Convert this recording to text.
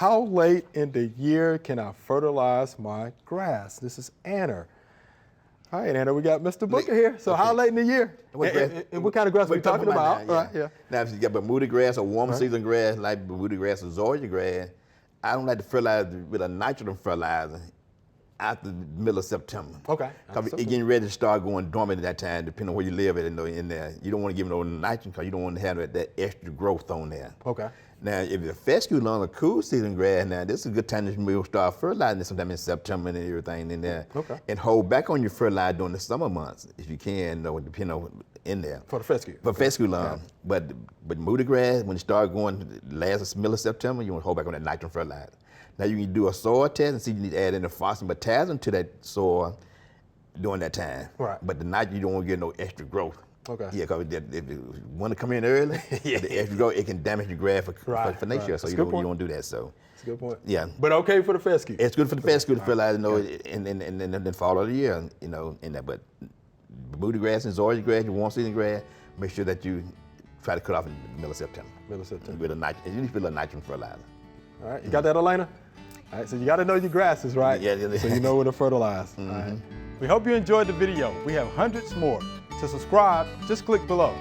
how late in the year can I fertilize my grass? This is Anna. All right, Anna, we got Mr. Booker here. So how late in the year? And what kind of grass are we talking about? Now, now, if you got Bermuda grass or warm season grass, like Bermuda grass or zoysia grass, I don't like to fertilize with a nitrogen fertilizer after the middle of September. Okay. Because it's getting ready to start going dormant at that time, depending on where you live in there. You don't want to give it no nitrogen because you don't want to have that extra growth on there. Okay. Now, if it's a fescue long or cool season grass, now this is a good time to start fertilizing it sometime in September and everything in there. Okay. And hold back on your fertilizer during the summer months if you can, depending on in there. For the fescue. For fescue long. Yeah. But Bermuda grass, when you start going last middle of September, you want to hold back on that nitrogen fertilizer. Now you can do a soil test and see if you need to add in the phosphorus and potassium to that soil during that time. Right. But the nitrogen, you don't want to get no extra growth. Okay. Yeah, because if you want to come in early, the extra growth, it can damage your grass for next year. So you don't want to do that. So that's a good point. Yeah. But okay for the fescue. It's good for the fescue to fertilize, and then fall of the year, in that. But Bermuda grass and zoysia grass, your warm season grass, make sure that you try to cut off in the middle of September. Middle of September. With a you need to put a little nitrogen fertilizer. All right, you got that, Elena? All right, so you got to know your grasses, right? Yeah. So you know where to fertilize. All right. We hope you enjoyed the video. We have hundreds more. To subscribe, just click below.